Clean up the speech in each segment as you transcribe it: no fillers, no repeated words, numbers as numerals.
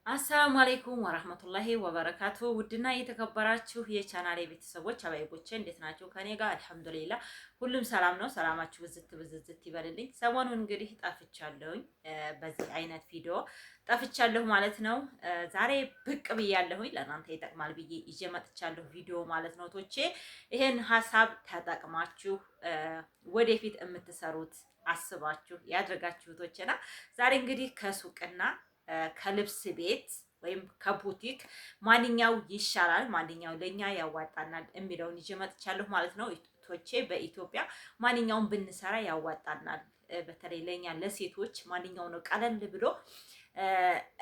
አሰላሙ አለይኩም ወራህመቱላሂ ወበረካቱ። ውድና የተከበራችሁ የቻናሌ ቤተሰቦች አባይቦቼ እንዴት ናችሁ? ከኔ ጋር አልሐምዱሊላህ ሁሉም ሰላም ነው። ሰላማችሁ ብዝት ብዝት ይበልልኝ። ሰሞኑን እንግዲህ ጠፍቻለሁኝ፣ በዚህ አይነት ቪዲዮ ጠፍቻለሁ ማለት ነው። ዛሬ ብቅ ብያለሁኝ፣ ለእናንተ ይጠቅማል ብዬ ይዤ መጥቻለሁ ቪዲዮ ማለት ነው። ቶቼ ይሄን ሀሳብ ተጠቅማችሁ ወደፊት የምትሰሩት አስባችሁ ያድርጋችሁቶችና ዛሬ እንግዲህ ከሱቅና ከልብስ ቤት ወይም ከቡቲክ ማንኛው ይሻላል፣ ማንኛው ለኛ ያዋጣናል የሚለውን ይዤ መጥቻለሁ ማለት ነው። ቶቼ በኢትዮጵያ ማንኛውን ብንሰራ ያዋጣናል፣ በተለይ ለኛ ለሴቶች ማንኛው ነው ቀለል ብሎ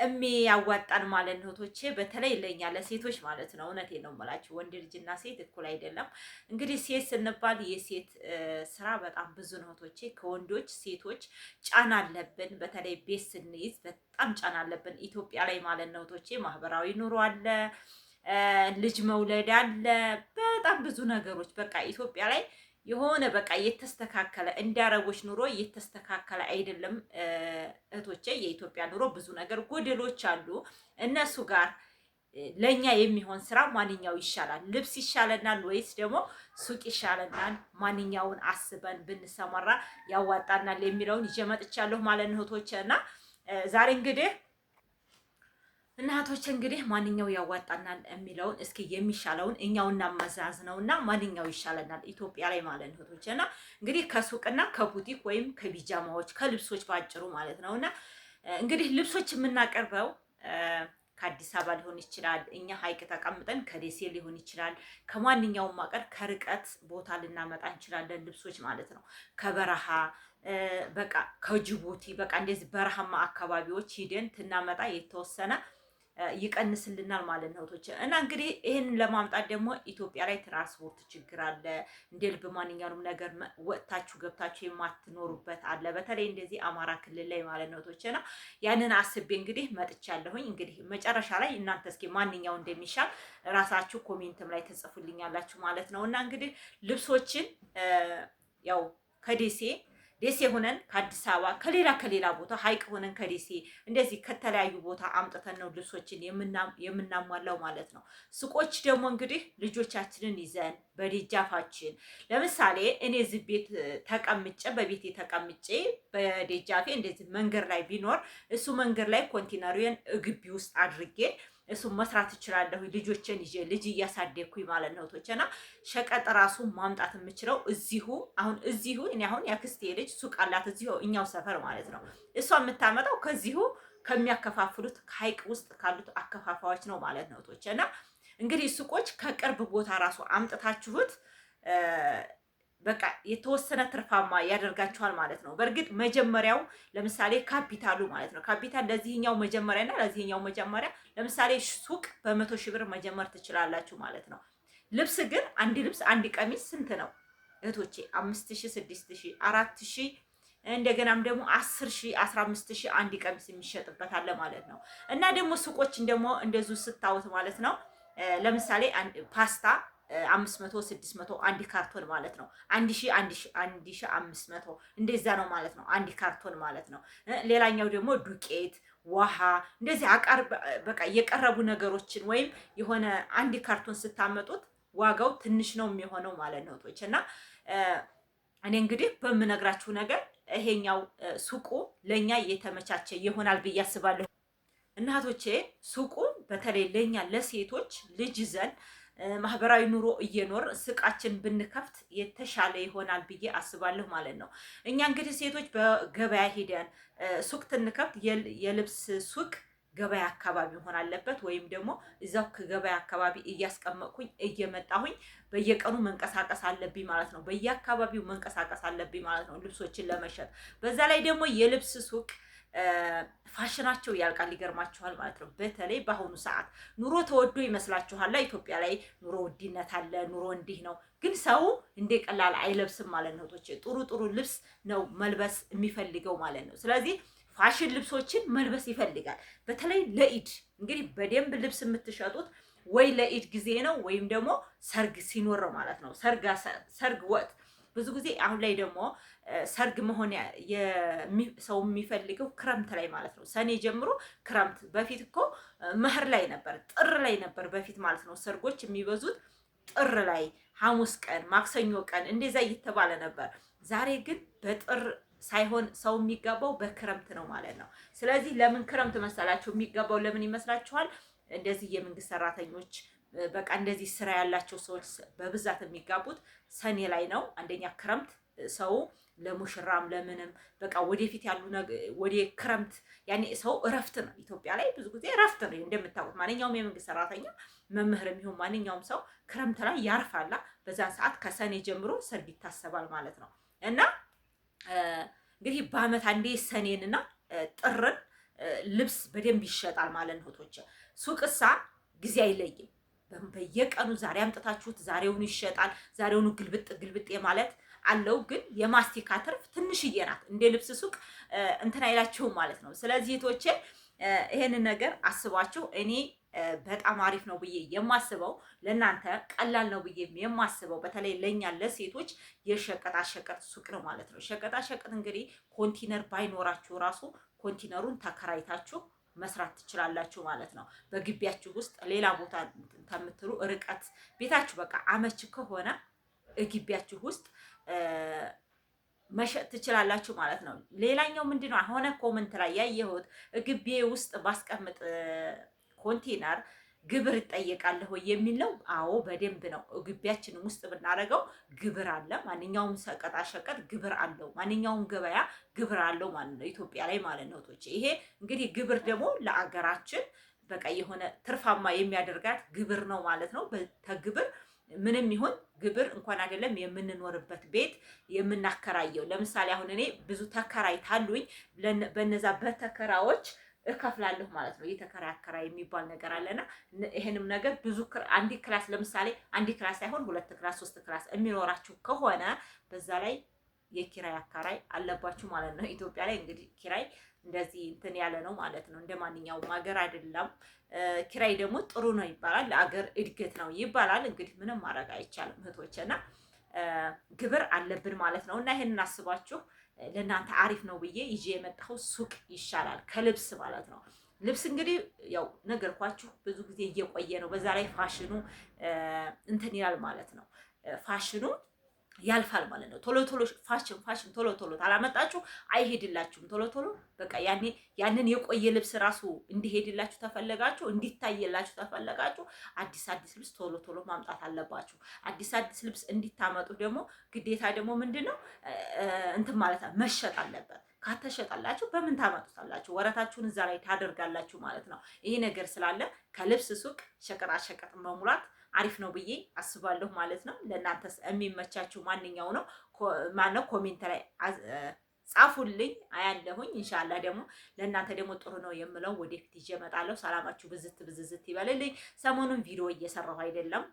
የሚያዋጣን ማለት ነው። ቶቼ በተለይ ለኛ ለሴቶች ማለት ነው። እውነቴን ነው የምላችሁ፣ ወንድ ልጅና ሴት እኩል አይደለም። እንግዲህ ሴት ስንባል የሴት ስራ በጣም ብዙ ነው ቶቼ። ከወንዶች ሴቶች ጫና አለብን። በተለይ ቤት ስንይዝ በጣም ጫና አለብን ኢትዮጵያ ላይ ማለት ነው ቶቼ። ማህበራዊ ኑሮ አለ፣ ልጅ መውለድ አለ፣ በጣም ብዙ ነገሮች በቃ ኢትዮጵያ ላይ የሆነ በቃ የተስተካከለ እንዳረቦች ኑሮ የተስተካከለ አይደለም እህቶቼ። የኢትዮጵያ ኑሮ ብዙ ነገር ጎደሎች አሉ። እነሱ ጋር ለኛ የሚሆን ስራ ማንኛው ይሻላል? ልብስ ይሻለናል ወይስ ደግሞ ሱቅ ይሻለናል? ማንኛውን አስበን ብንሰማራ ያዋጣናል የሚለውን ይዤ መጥቻለሁ ማለት ነው እህቶቼ። እና ዛሬ እንግዲህ እናቶች እንግዲህ ማንኛው ያዋጣናል የሚለውን እስኪ የሚሻለውን እኛው እናመዛዝነውና ማንኛው ይሻለናል ኢትዮጵያ ላይ ማለት ነው እህቶች። እና እንግዲህ ከሱቅና ከቡቲክ ወይም ከቢጃማዎች ከልብሶች ባጭሩ ማለት ነውና እንግዲህ ልብሶች የምናቀርበው ከአዲስ አበባ ሊሆን ይችላል። እኛ ሀይቅ ተቀምጠን ከደሴ ሊሆን ይችላል። ከማንኛውም አቀር ከርቀት ቦታ ልናመጣ እንችላለን ልብሶች ማለት ነው። ከበረሃ በቃ ከጅቡቲ በቃ እንደዚህ በረሃማ አካባቢዎች ሂደን ትናመጣ የተወሰነ ይቀንስልናል ማለት ነው ቶች። እና እንግዲህ ይህንን ለማምጣት ደግሞ ኢትዮጵያ ላይ ትራንስፖርት ችግር አለ። እንደ ልብ ማንኛውንም ነገር ወጥታችሁ ገብታችሁ የማትኖሩበት አለ። በተለይ እንደዚህ አማራ ክልል ላይ ማለት ነው ቶች። እና ያንን አስቤ እንግዲህ መጥቻለሁኝ። እንግዲህ መጨረሻ ላይ እናንተ እስኪ ማንኛው እንደሚሻል ራሳችሁ ኮሜንትም ላይ ትጽፉልኛላችሁ ማለት ነው። እና እንግዲህ ልብሶችን ያው ደሴ ሆነን ከአዲስ አበባ ከሌላ ቦታ ሀይቅ ሆነን ከደሴ እንደዚህ ከተለያዩ ቦታ አምጥተን ነው ልብሶችን የምናሟላው ማለት ነው። ሱቆች ደግሞ እንግዲህ ልጆቻችንን ይዘን በደጃፋችን ለምሳሌ እኔ እዚህ ቤት ተቀምጬ በቤቴ ተቀምጬ በደጃፌ እንደዚህ መንገድ ላይ ቢኖር እሱ መንገድ ላይ ኮንቲነሩን ግቢ ውስጥ አድርጌ እሱ መስራት እችላለሁ። ልጆችን ይዤ ልጅ እያሳደግኩኝ ማለት ነው ቶቸና ሸቀጥ ራሱ ማምጣት የምችለው እዚሁ እኔ አሁን ያክስቴ ልጅ ሱቅ አላት እዚሁ እኛው ሰፈር ማለት ነው። እሷ የምታመጣው ከዚሁ ከሚያከፋፍሉት ከሀይቅ ውስጥ ካሉት አከፋፋዮች ነው ማለት ነው ቶቸና እንግዲህ ሱቆች ከቅርብ ቦታ ራሱ አምጥታችሁት በቃ የተወሰነ ትርፋማ ያደርጋችኋል ማለት ነው። በእርግጥ መጀመሪያው ለምሳሌ ካፒታሉ ማለት ነው። ካፒታል ለዚህኛው መጀመሪያና ለዚህኛው መጀመሪያ ለምሳሌ ሱቅ በ100,000 ብር መጀመር ትችላላችሁ ማለት ነው። ልብስ ግን አንድ ልብስ አንድ ቀሚስ ስንት ነው እህቶቼ? 5,000 6,000 4,000 እንደገናም ደግሞ 10,000 15,000 አንድ ቀሚስ የሚሸጥበት አለ ማለት ነው። እና ደግሞ ሱቆችን ደግሞ እንደዚሁ ስታዩት ማለት ነው ለምሳሌ ፓስታ 500 600 አንድ ካርቶን ማለት ነው። 1,500 እንደዛ ነው ማለት ነው አንድ ካርቶን ማለት ነው። ሌላኛው ደግሞ ዱቄት፣ ውሃ እንደዚህ በቃ የቀረቡ ነገሮችን ወይም የሆነ አንድ ካርቶን ስታመጡት ዋጋው ትንሽ ነው የሚሆነው ማለት ነው ቶች። እና እኔ እንግዲህ በምነግራችሁ ነገር ይሄኛው ሱቁ ለኛ የተመቻቸ ይሆናል ብዬ አስባለሁ። እናቶቼ ሱቁ በተለይ ለኛ ለሴቶች ልጅ ይዘን ማህበራዊ ኑሮ እየኖር ስቃችን ብንከፍት የተሻለ ይሆናል ብዬ አስባለሁ ማለት ነው። እኛ እንግዲህ ሴቶች በገበያ ሄደን ሱቅ ትንከፍት የልብስ ሱቅ ገበያ አካባቢ መሆን አለበት። ወይም ደግሞ እዛው ከገበያ አካባቢ እያስቀመጥኩኝ እየመጣሁኝ በየቀኑ መንቀሳቀስ አለብኝ ማለት ነው። በየአካባቢው መንቀሳቀስ አለብኝ ማለት ነው ልብሶችን ለመሸጥ። በዛ ላይ ደግሞ የልብስ ሱቅ ፋሽናቸው ያልቃል፣ ይገርማችኋል ማለት ነው። በተለይ በአሁኑ ሰዓት ኑሮ ተወዶ ይመስላችኋል። ኢትዮጵያ ላይ ኑሮ ውድነት አለ፣ ኑሮ እንዲህ ነው። ግን ሰው እንደ ቀላል አይለብስም ማለት ነው። ጥሩ ልብስ ነው መልበስ የሚፈልገው ማለት ነው። ስለዚህ ፋሽን ልብሶችን መልበስ ይፈልጋል። በተለይ ለኢድ እንግዲህ በደንብ ልብስ የምትሸጡት ወይ ለኢድ ጊዜ ነው ወይም ደግሞ ሰርግ ሲኖር ማለት ነው። ሰርግ ወቅት ብዙ ጊዜ አሁን ላይ ደግሞ ሰርግ መሆን ሰው የሚፈልገው ክረምት ላይ ማለት ነው። ሰኔ ጀምሮ ክረምት። በፊት እኮ መኸር ላይ ነበር፣ ጥር ላይ ነበር በፊት ማለት ነው ሰርጎች የሚበዙት ጥር ላይ፣ ሐሙስ ቀን፣ ማክሰኞ ቀን እንደዛ እየተባለ ነበር። ዛሬ ግን በጥር ሳይሆን ሰው የሚጋባው በክረምት ነው ማለት ነው። ስለዚህ ለምን ክረምት መሰላችሁ የሚጋባው? ለምን ይመስላችኋል? እንደዚህ የመንግስት ሰራተኞች በቃ እንደዚህ ስራ ያላቸው ሰዎች በብዛት የሚጋቡት ሰኔ ላይ ነው። አንደኛ ክረምት ሰው ለሙሽራም ለምንም በቃ ወደፊት ያሉ ወደ ክረምት ያኔ ሰው እረፍት ነው። ኢትዮጵያ ላይ ብዙ ጊዜ እረፍት ነው እንደምታውቁት። ማንኛውም የመንግስት ሰራተኛ መምህርም ይሁን ማንኛውም ሰው ክረምት ላይ ያርፋላ። በዛን ሰዓት ከሰኔ ጀምሮ ሰርግ ይታሰባል ማለት ነው። እና እንግዲህ በአመት አንዴ ሰኔንና ጥርን ልብስ በደንብ ይሸጣል ማለት ነው። እህቶች ሱቅሳ ጊዜ አይለይም። በየቀኑ ዛሬ አምጥታችሁት ዛሬውኑ ይሸጣል። ዛሬውኑ ግልብጥ ግልብጥ ማለት አለው። ግን የማስቲካ ትርፍ ትንሽዬ ናት። እንደ ልብስ ሱቅ እንትን አይላችሁም ማለት ነው። ስለዚህ እህቶቼ ይሄንን ነገር አስባችሁ እኔ በጣም አሪፍ ነው ብዬ የማስበው ለእናንተ ቀላል ነው ብዬ የማስበው በተለይ ለኛ ለሴቶች የሸቀጣ ሸቀጥ ሱቅ ነው ማለት ነው። ሸቀጣ ሸቀጥ እንግዲህ ኮንቲነር ባይኖራችሁ ራሱ ኮንቲነሩን ተከራይታችሁ መስራት ትችላላችሁ ማለት ነው። በግቢያችሁ ውስጥ ሌላ ቦታ ከምትሉ ርቀት ቤታችሁ በቃ አመች ከሆነ ግቢያችሁ ውስጥ መሸጥ ትችላላችሁ ማለት ነው። ሌላኛው ምንድነው አሁን ኮመንት ላይ ያየሁት ግቢ ውስጥ ባስቀምጥ ኮንቴነር ግብር እጠየቃለሁ የሚል ነው። አዎ በደንብ ነው። ግቢያችንም ውስጥ ብናደርገው ግብር አለ። ማንኛውም ሸቀጣ ሸቀጥ ግብር አለው። ማንኛውም ገበያ ግብር አለው ማለት ነው፣ ኢትዮጵያ ላይ ማለት ነው። ይሄ እንግዲህ ግብር ደግሞ ለአገራችን በቃ የሆነ ትርፋማ የሚያደርጋት ግብር ነው ማለት ነው። በግብር ምንም ይሁን ግብር እንኳን አይደለም የምንኖርበት ቤት የምናከራየው። ለምሳሌ አሁን እኔ ብዙ ተከራይ ታሉኝ፣ በነዛ በተከራዎች እከፍላለሁ ማለት ነው። የተከራይ አከራይ የሚባል ነገር አለና ይሄንም ነገር ብዙ አንዲ ክላስ ለምሳሌ አንዲ ክላስ ሳይሆን 2 ክላስ 3 ክላስ የሚኖራችሁ ከሆነ በዛ ላይ የኪራይ አከራይ አለባችሁ ማለት ነው። ኢትዮጵያ ላይ እንግዲህ ኪራይ እንደዚህ እንትን ያለ ነው ማለት ነው። እንደ ማንኛውም ሀገር አይደለም። ኪራይ ደግሞ ጥሩ ነው ይባላል፣ ለአገር እድገት ነው ይባላል። እንግዲህ ምንም ማድረግ አይቻልም እህቶቼና ግብር አለብን ማለት ነው። እና ይሄንን አስባችሁ ለእናንተ አሪፍ ነው ብዬ ይዤ የመጣው ሱቅ ይሻላል ከልብስ ማለት ነው። ልብስ እንግዲህ ያው ነገርኳችሁ ብዙ ጊዜ እየቆየ ነው። በዛ ላይ ፋሽኑ እንትን ይላል ማለት ነው። ፋሽኑ ያልፋል ማለት ነው። ቶሎ ቶሎ ፋሽን ቶሎ ቶሎ ታላመጣችሁ አይሄድላችሁም። ቶሎ ቶሎ በቃ ያንን የቆየ ልብስ ራሱ እንዲሄድላችሁ ተፈለጋችሁ፣ እንዲታየላችሁ ተፈለጋችሁ አዲስ ልብስ ቶሎ ቶሎ ማምጣት አለባችሁ። አዲስ ልብስ እንዲታመጡ ደግሞ ግዴታ ደግሞ ምንድነው እንትን ማለት መሸጥ አለበት። ካተሸጣላችሁ በምን ታመጡታላችሁ? ወረታችሁን እዛ ላይ ታደርጋላችሁ ማለት ነው። ይሄ ነገር ስላለ ከልብስ ሱቅ ሸቀጣ ሸቀጥ መሙላት አሪፍ ነው ብዬ አስባለሁ ማለት ነው። ለእናንተስ የሚመቻችሁ ማንኛው ነው? ማነው ኮሜንት ላይ ጻፉልኝ፣ አያለሁኝ። ኢንሻአላህ ደግሞ ለእናንተ ደግሞ ጥሩ ነው የምለው ወደፊት ይዤ እመጣለሁ። ሰላማችሁ ብዝት ይበልልኝ። ሰሞኑን ቪዲዮ እየሰራሁ አይደለም፣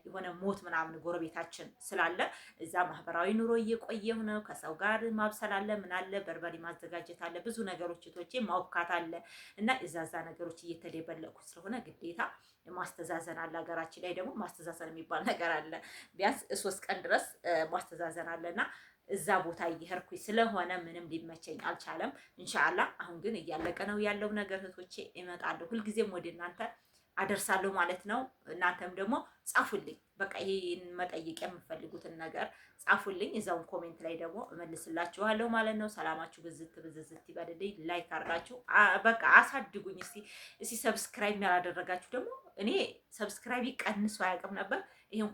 የሆነ ሞት ምናምን ጎረቤታችን ስላለ እዛ ማህበራዊ ኑሮ እየቆየሁ ነው። ከሰው ጋር ማብሰል አለ፣ ምን አለ፣ በርበሬ ማዘጋጀት አለ፣ ብዙ ነገሮች እቶቼ ማውካት አለ እና እዛዛ ነገሮች እየተደበለቁ ስለሆነ ግዴታ ማስተዛዘን አለ። ሀገራችን ላይ ደግሞ ማስተዛዘን የሚባል ነገር አለ። ቢያንስ 3 ቀን ድረስ ማስተዛዘን አለና እዛ ቦታ እየሄድኩኝ ስለሆነ ምንም ሊመቸኝ አልቻለም። ኢንሻአላህ አሁን ግን እያለቀ ነው ያለው ነገር እህቶቼ፣ እመጣለሁ ሁልጊዜም ወደ እናንተ አደርሳለሁ ማለት ነው። እናንተም ደግሞ ጻፉልኝ፣ በቃ ይሄን መጠየቅ የምፈልጉትን ነገር ጻፉልኝ። እዛውን ኮሜንት ላይ ደግሞ እመልስላችኋለሁ ማለት ነው። ሰላማችሁ ብዝት ይበልልኝ። ላይክ አድርጋችሁ በቃ አሳድጉኝ። እስቲ ሰብስክራይብ ያላደረጋችሁ ደግሞ እኔ ሰብስክራይብ ቀንሶ አያውቅም ነበር። ይሄን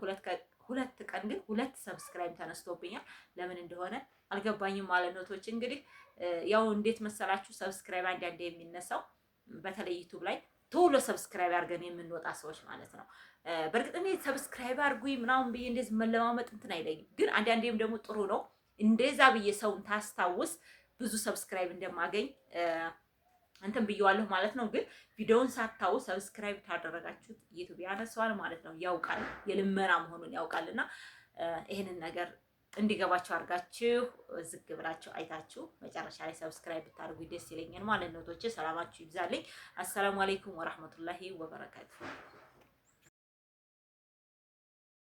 2 ቀን ግን 2 ሰብስክራይብ ተነስቶብኛል። ለምን እንደሆነ አልገባኝም ማለት ነው። ቶች እንግዲህ ያው እንዴት መሰላችሁ ሰብስክራይብ አንዳንዴ የሚነሳው በተለይ ዩቲዩብ ላይ ቶሎ ሰብስክራይብ አድርገን የምንወጣ ሰዎች ማለት ነው። በእርግጥ እኔ ሰብስክራይብ አድርጉኝ ምናምን ብዬ እንደዚህ መለማመጥ እንትን አይለኝም፣ ግን አንዳንዴም ደግሞ ጥሩ ነው እንደዛ ብዬ ሰውን ታስታውስ ብዙ ሰብስክራይብ እንደማገኝ እንትን ብየዋለሁ ማለት ነው። ግን ቪዲዮውን ሳታው ሰብስክራይብ ታደረጋችሁት ዩቲዩብ ያነሳዋል ማለት ነው። ያውቃል የልመና መሆኑን ያውቃልና ይሄንን ነገር እንዲገባችሁ አድርጋችሁ ዝግ ብላችሁ አይታችሁ መጨረሻ ላይ ሰብስክራይብ ብታደርጉ ደስ ይለኛል ማለት ነው። ቶቼ ሰላማችሁ ይብዛልኝ። አሰላሙ አለይኩም ወራህመቱላሂ ወበረካቱ።